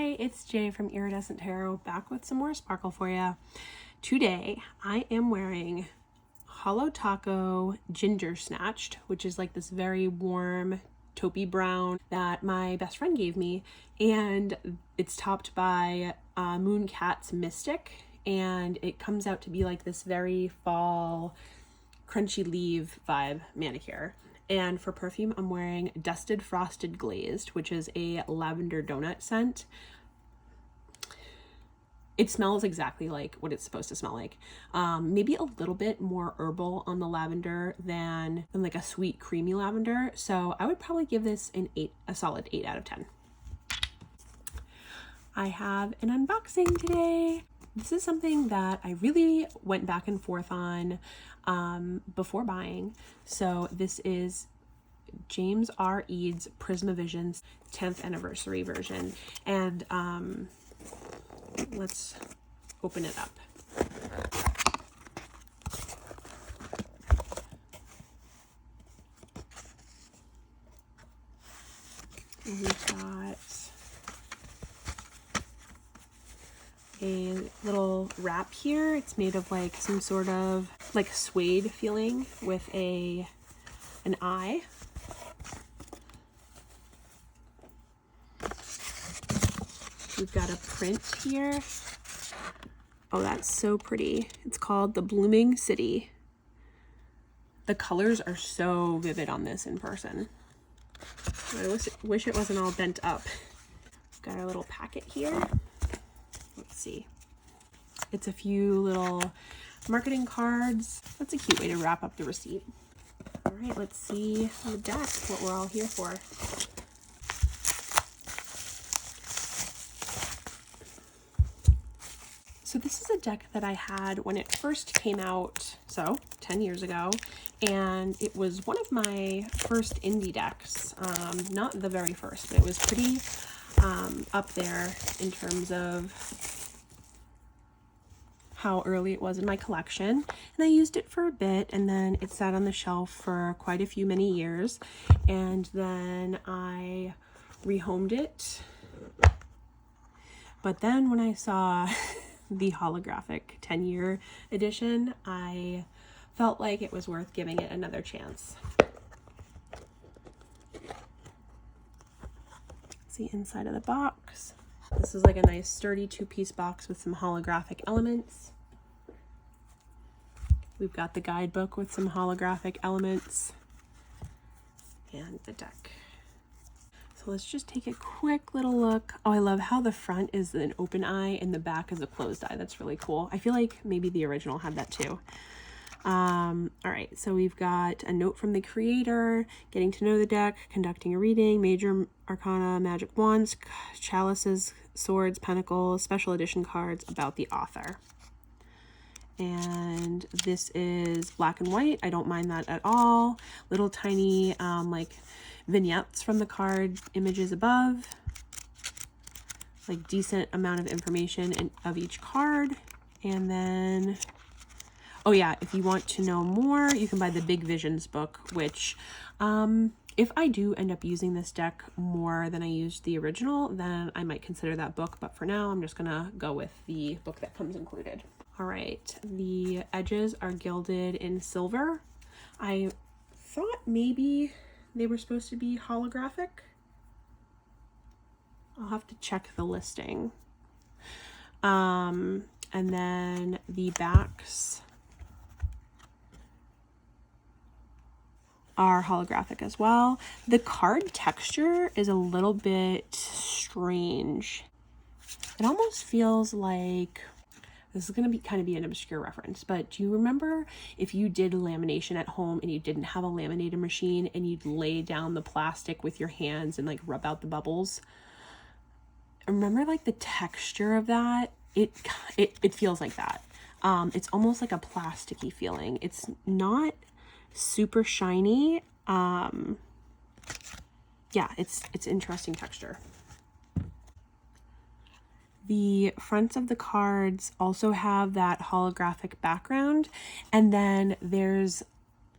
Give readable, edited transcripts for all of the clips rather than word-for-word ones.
Hi, it's Jay from Iridescent Tarot, back with some more sparkle for you. Today, I am wearing Hollow Taco Ginger Snatched, which is like this very warm taupey brown that my best friend gave me, and it's topped by Moon Cat's Mystic, and it comes out to be like this very fall crunchy leaf vibe manicure. And for perfume, I'm wearing Dusted Frosted Glazed, which is a lavender donut scent. It smells exactly like what it's supposed to smell like. Maybe a little bit more herbal on the lavender than like a sweet, creamy lavender. So I would probably give this a solid 8 out of 10. I have an unboxing today. This is something that I really went back and forth on before buying. So this is James R. Eads Prisma Visions 10th anniversary version. And let's open it up. And we've got a little wrap here. It's made of like some sort of like suede feeling with an eye. We've got a print here. Oh, that's so pretty. It's called The Blooming City. The colors are so vivid on this in person. I wish it wasn't all bent up. We've got our little packet here. Let's see. It's a few little marketing cards. That's a cute way to wrap up the receipt. All right, let's see the deck, what we're all here for. So this is a deck that I had when it first came out, so 10 years ago, and it was one of my first indie decks. Not the very first, but it was pretty up there in terms of how early it was in my collection. And I used it for a bit, and then it sat on the shelf for quite a few many years, and then I rehomed it. But then when I saw the holographic 10-year edition, I felt like it was worth giving it another chance. It's the inside of the box. This is like a nice sturdy 2-piece box with some holographic elements. We've got the guidebook with some holographic elements and the deck. So let's just take a quick little look. Oh, I love how the front is an open eye and the back is a closed eye. That's really cool. I feel like maybe the original had that too. All right, so we've got a note from the creator, getting to know the deck, conducting a reading, major arcana, magic wands, chalices, swords, pentacles, special edition cards about the author. And this is black and white. I don't mind that at all. Little tiny like vignettes from the card images above, like decent amount of information of each card. And then, oh yeah, if you want to know more, you can buy the Big Visions book, which if I do end up using this deck more than I used the original, then I might consider that book. But for now, I'm just gonna go with the book that comes included. All right, the edges are gilded in silver. I thought maybe they were supposed to be holographic. I'll have to check the listing. And then the backs are holographic as well. The card texture is a little bit strange. It almost feels like, this is going to kind of be an obscure reference, but do you remember if you did lamination at home and you didn't have a laminator machine and you'd lay down the plastic with your hands and like rub out the bubbles? Remember like the texture of that? It feels like that. It's almost like a plasticky feeling. It's not super shiny. Yeah, it's interesting texture. The fronts of the cards also have that holographic background, and then there's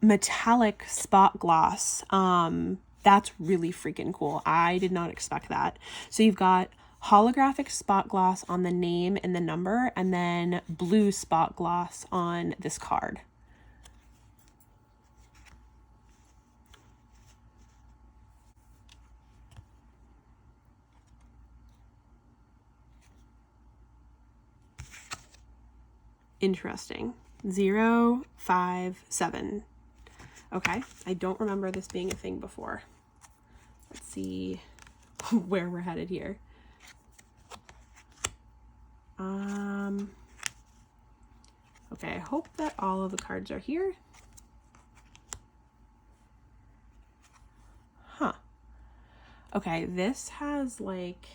metallic spot gloss. That's really freaking cool. I did not expect that. So you've got holographic spot gloss on the name and the number, and then blue spot gloss on this card. Interesting. 0, 5, 7. Okay, I don't remember this being a thing before. Let's see where we're headed here. Okay, I hope that all of the cards are here. Huh. Okay, this has like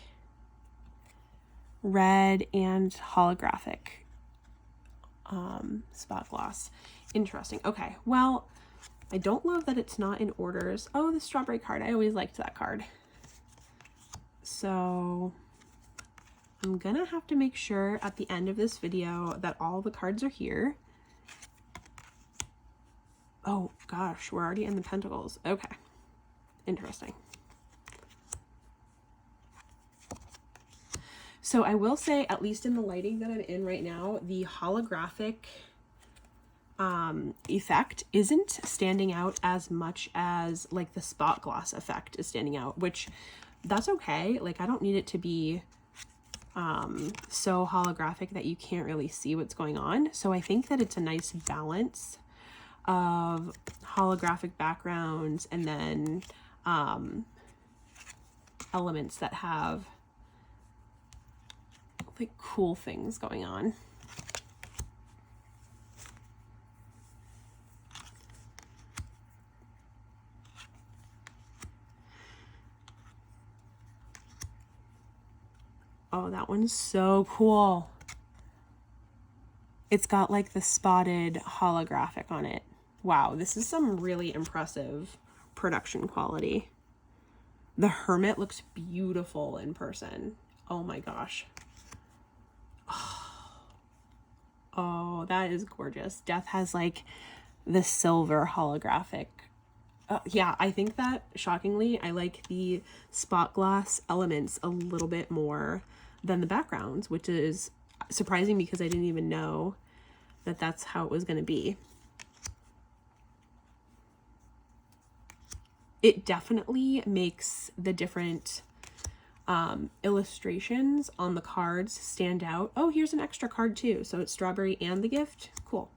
red and holographic spot gloss. Interesting. Okay, well, I don't love that it's not in orders. Oh, the strawberry card. I always liked that card. So I'm gonna have to make sure at the end of this video that all the cards are here. Oh gosh, we're already in the pentacles. Okay, interesting. So I will say, at least in the lighting that I'm in right now, the holographic effect isn't standing out as much as like the spot gloss effect is standing out, which that's okay. Like, I don't need it to be so holographic that you can't really see what's going on. So I think that it's a nice balance of holographic backgrounds and then elements that have like cool things going on. Oh, that one's so cool. It's got like the spotted holographic on it. Wow, this is some really impressive production quality. The Hermit looks beautiful in person. Oh my gosh. Oh, that is gorgeous. Death has like the silver holographic. Yeah, I think that shockingly, I like the spot gloss elements a little bit more than the backgrounds, which is surprising because I didn't even know that that's how it was going to be. It definitely makes the different illustrations on the cards stand out. Oh, here's an extra card too. So it's strawberry and the gift. Cool.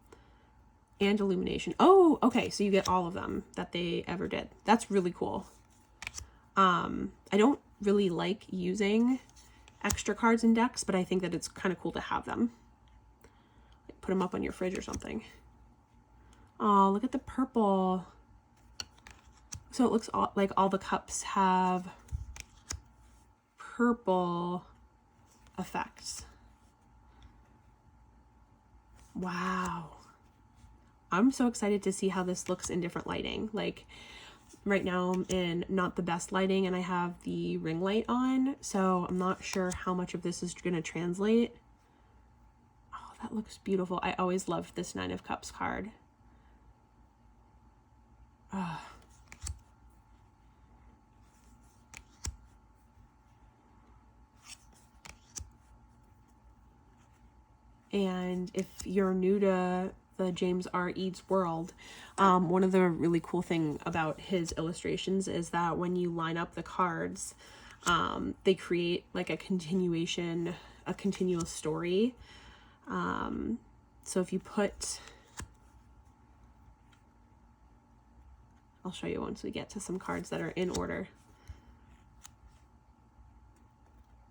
And illumination. Oh, okay. So you get all of them that they ever did. That's really cool. I don't really like using extra cards in decks, but I think that it's kind of cool to have them. Like, put them up on your fridge or something. Oh, look at the purple. So it looks like all the cups have purple effects. Wow. I'm so excited to see how this looks in different lighting. Like right now I'm in not the best lighting and I have the ring light on, so I'm not sure how much of this is going to translate. Oh, that looks beautiful. I always loved this 9 of Cups card. And if you're new to the James R. Eads world, one of the really cool thing about his illustrations is that when you line up the cards, they create like a continuation, a continuous story. So if you put, I'll show you once we get to some cards that are in order.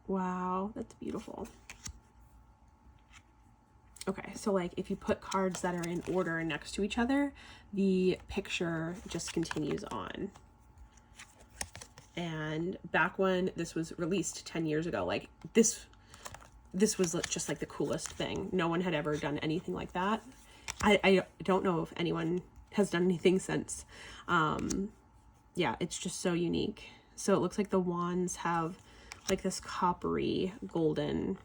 Wow, that's beautiful. Okay, so like if you put cards that are in order next to each other, the picture just continues on. And back when this was released 10 years ago, like this was just like the coolest thing. No one had ever done anything like that. I don't know if anyone has done anything since. Yeah, it's just so unique. So it looks like the wands have like this coppery golden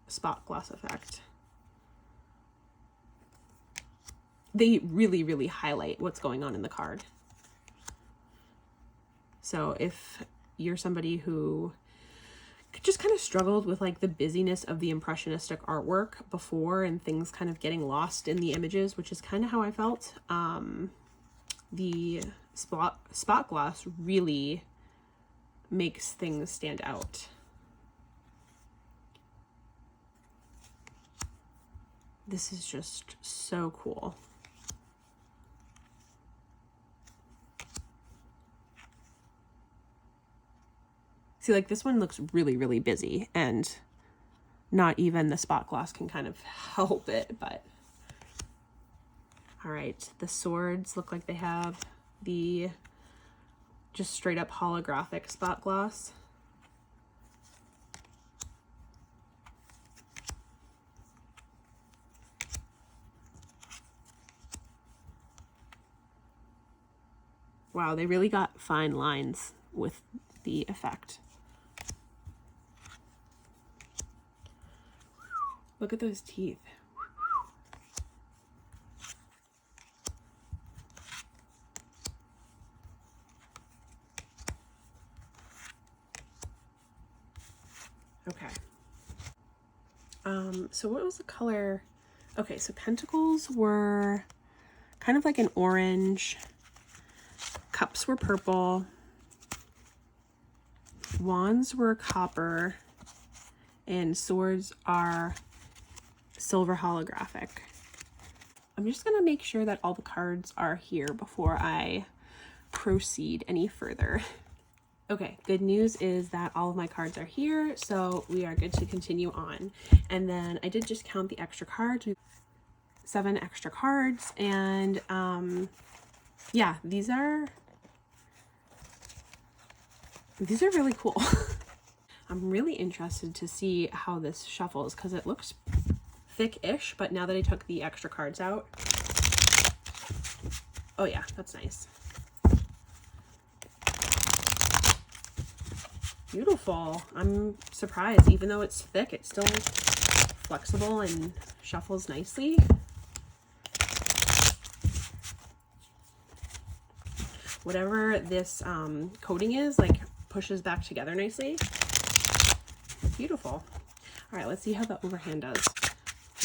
spot gloss effect. They really, really highlight what's going on in the card. So if you're somebody who just kind of struggled with like the busyness of the impressionistic artwork before and things kind of getting lost in the images, which is kind of how I felt. The spot gloss really makes things stand out. This is just so cool. See, like this one looks really, really busy, and not even the spot gloss can kind of help it, but all right. The swords look like they have the just straight up holographic spot gloss. Wow, they really got fine lines with the effect. Look at those teeth. Okay. So what was the color? Okay, so pentacles were kind of like an orange. Cups were purple. Wands were copper. And swords are silver holographic. I'm just gonna make sure that all the cards are here before I proceed any further. Okay, good news is that all of my cards are here, so we are good to continue on. And then I did just count the extra cards, 7 extra cards, and yeah, these are really cool. I'm really interested to see how this shuffles because it looks thick-ish, but now that I took the extra cards out, oh yeah, that's nice. Beautiful. I'm surprised. Even though it's thick, it's still flexible and shuffles nicely. Whatever this coating is, like, pushes back together nicely. Beautiful. All right, let's see how the overhand does.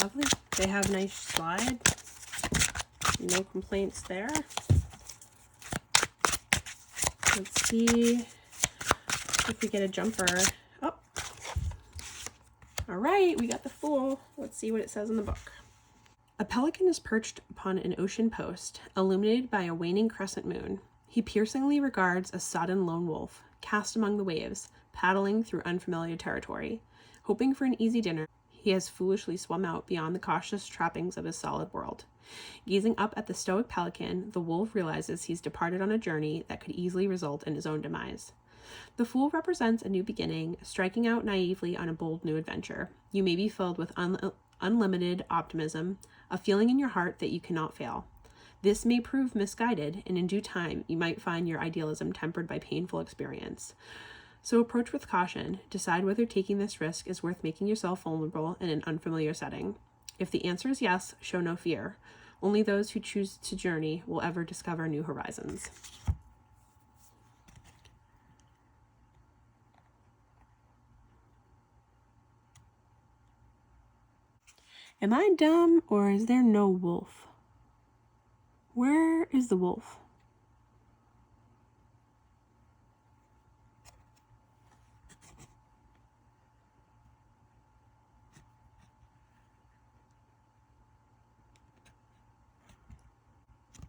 Lovely. They have nice slide. No complaints there. Let's see if we get a jumper. Oh, all right, we got the Fool. Let's see what it says in the book. A pelican is perched upon an ocean post, illuminated by a waning crescent moon. He piercingly regards a sodden lone wolf, cast among the waves, paddling through unfamiliar territory. Hoping for an easy dinner, he has foolishly swum out beyond the cautious trappings of his solid world. Gazing up at the stoic pelican, the wolf realizes he's departed on a journey that could easily result in his own demise. The Fool represents a new beginning, striking out naively on a bold new adventure. You may be filled with unlimited optimism, a feeling in your heart that you cannot fail. This may prove misguided, and in due time, you might find your idealism tempered by painful experience. So approach with caution. Decide whether taking this risk is worth making yourself vulnerable in an unfamiliar setting. If the answer is yes, show no fear. Only those who choose to journey will ever discover new horizons. Am I dumb, or is there no wolf? Where is the wolf?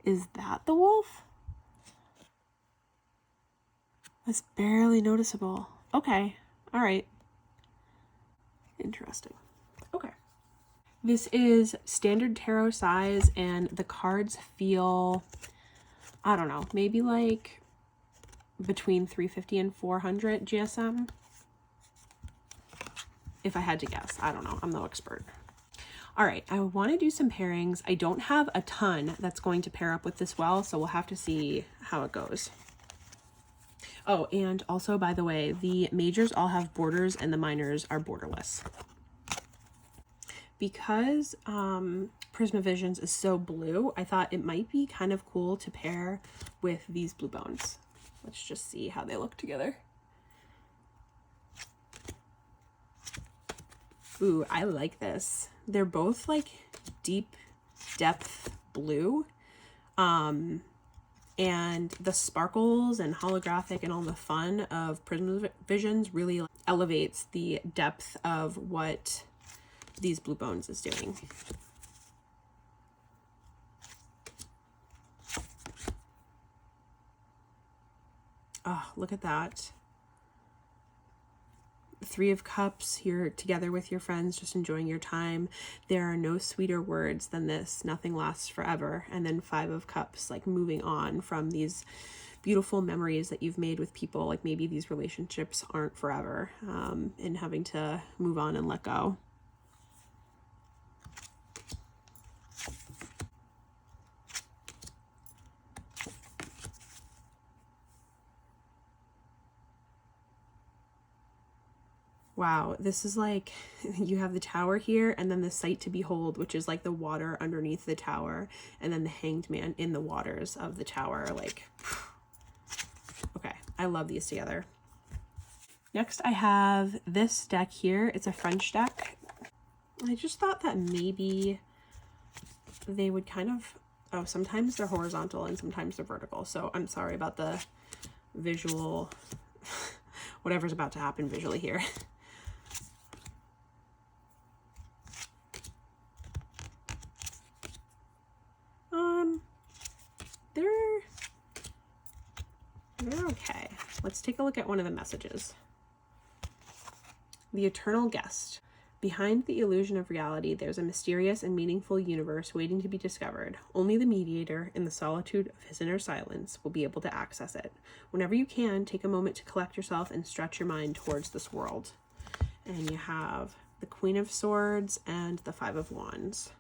Is that the wolf? That's barely noticeable. Okay. All right. Interesting. Okay. This is standard tarot size, and the cards feel, I don't know, maybe like between 350 and 400 GSM. If I had to guess. I don't know. I'm no expert. All right, I want to do some pairings. I don't have a ton that's going to pair up with this well, so we'll have to see how it goes. Oh, and also, by the way, the majors all have borders and the minors are borderless. Because Prisma Visions is so blue, I thought it might be kind of cool to pair with these blue bones. Let's just see how they look together. Ooh, I like this. They're both like deep depth blue. And the sparkles and holographic and all the fun of Prisma Visions really elevates the depth of what these blue bones is doing. Oh, look at that. Three of Cups, you're together with your friends, just enjoying your time. There are no sweeter words than this, nothing lasts forever. And then Five of Cups, like moving on from these beautiful memories that you've made with people, like maybe these relationships aren't forever, and having to move on and let go. Wow, this is like, you have the tower here and then the sight to behold, which is like the water underneath the tower, and then the hanged man in the waters of the tower. Like, okay, I love these together. Next, I have this deck here. It's a French deck. I just thought that maybe they would kind of, oh, sometimes they're horizontal and sometimes they're vertical. So I'm sorry about the visual, whatever's about to happen visually here. They're okay. Let's take a look at one of the messages. The Eternal Guest. Behind the illusion of reality, there's a mysterious and meaningful universe waiting to be discovered. Only the mediator, in the solitude of his inner silence, will be able to access it. Whenever you can, take a moment to collect yourself and stretch your mind towards this world. And you have the Queen of Swords and the Five of Wands.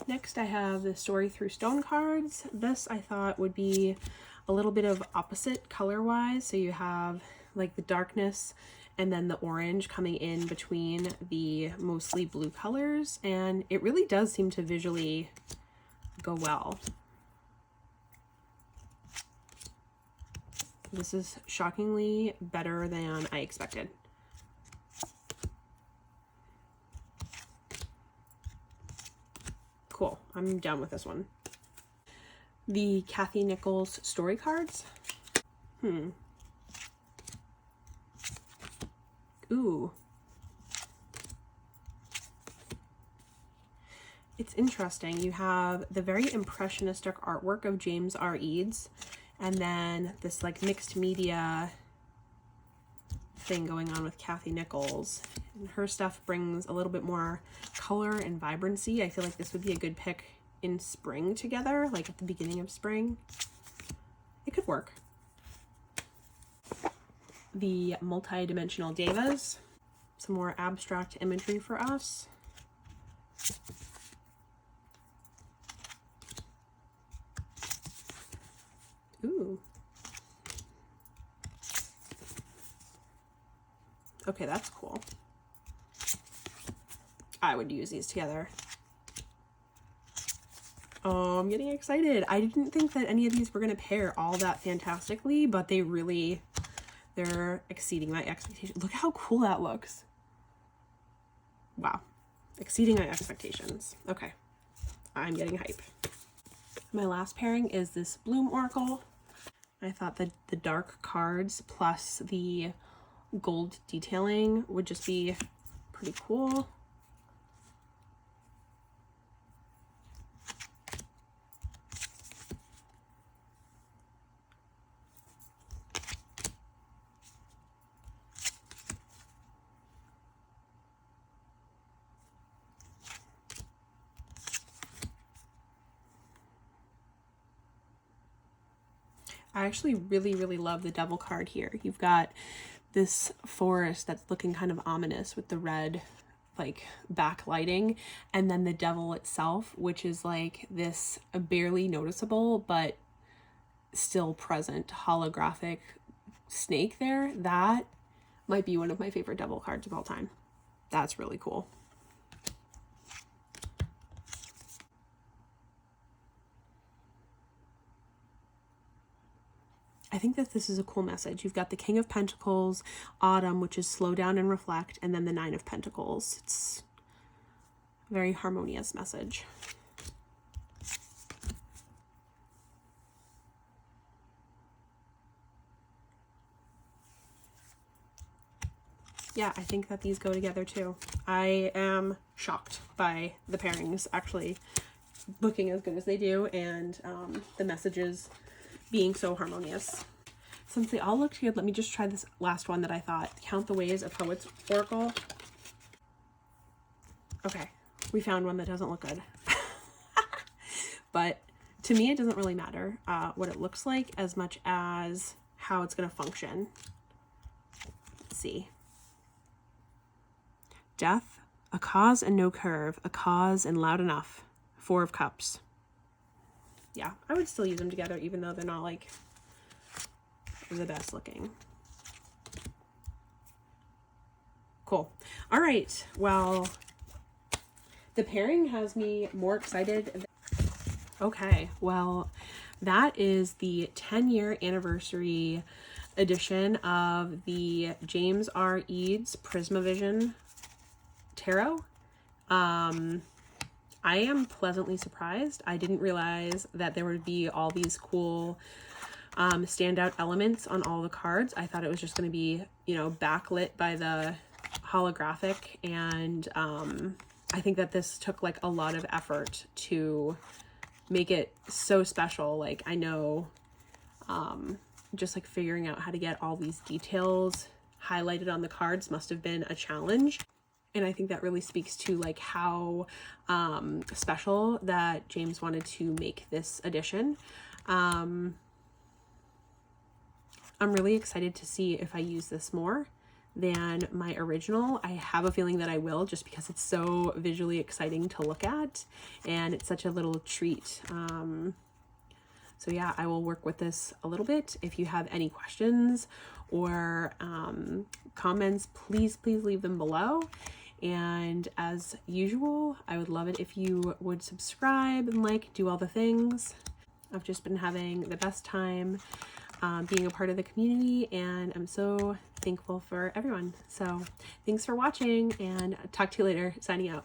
Next, I have the Story Through Stone cards. This I thought would be a little bit of opposite color-wise. So you have like the darkness and then the orange coming in between the mostly blue colors. And it really does seem to visually go well. This is shockingly better than I expected. Cool, I'm done with this one. The Cathy Nichols story cards. Ooh. It's interesting. You have the very impressionistic artwork of James R. Eads, and then this like mixed media thing going on with Cathy Nichols. And her stuff brings a little bit more color and vibrancy. I feel like this would be a good pick in spring together, like at the beginning of spring. It could work. The multi-dimensional devas. Some more abstract imagery for us. Ooh. Okay, that's cool. I would use these together. Oh, I'm getting excited. I didn't think that any of these were going to pair all that fantastically, but they're exceeding my expectations. Look how cool that looks. Wow. Exceeding my expectations. Okay. I'm getting hype. My last pairing is this Bloom Oracle. I thought that the dark cards plus the gold detailing would just be pretty cool. I actually really love the Devil card here. You've got this forest that's looking kind of ominous with the red like backlighting, and then the devil itself, which is like this barely noticeable but still present holographic snake there. That might be one of my favorite devil cards of all time. That's really cool. I think that this is a cool message. You've got the King of Pentacles, Autumn, which is slow down and reflect, and then the Nine of Pentacles. It's a very harmonious message. Yeah, I think that these go together too. I am shocked by the pairings actually looking as good as they do, and the messages being so harmonious. Since they all looked good, let me just try this last one that I thought. Count the Ways, a Poet's Oracle. Okay, we found one that doesn't look good. But to me, it doesn't really matter what it looks like as much as how it's going to function. Let's see. Death, a cause and no curve, a cause and loud enough. Four of Cups. Yeah, I would still use them together even though they're not like the best looking. Cool. All right, well, the pairing has me more excited. Okay, well, that is the 10-year anniversary edition of the James R. Eads Prisma Vision Tarot. I am pleasantly surprised. I didn't realize that there would be all these cool standout elements on all the cards. I thought it was just going to be, you know, backlit by the holographic, and I think that this took like a lot of effort to make it so special. Like, I know just like figuring out how to get all these details highlighted on the cards must have been a challenge. And I think that really speaks to like how special that James wanted to make this edition. I'm really excited to see if I use this more than my original. I have a feeling that I will, just because it's so visually exciting to look at and it's such a little treat. So yeah, I will work with this a little bit. If you have any questions or comments, please leave them below. And as usual, I would love it if you would subscribe and like, do all the things. I've just been having the best time being a part of the community, and I'm so thankful for everyone. So thanks for watching, and talk to you later. Signing out.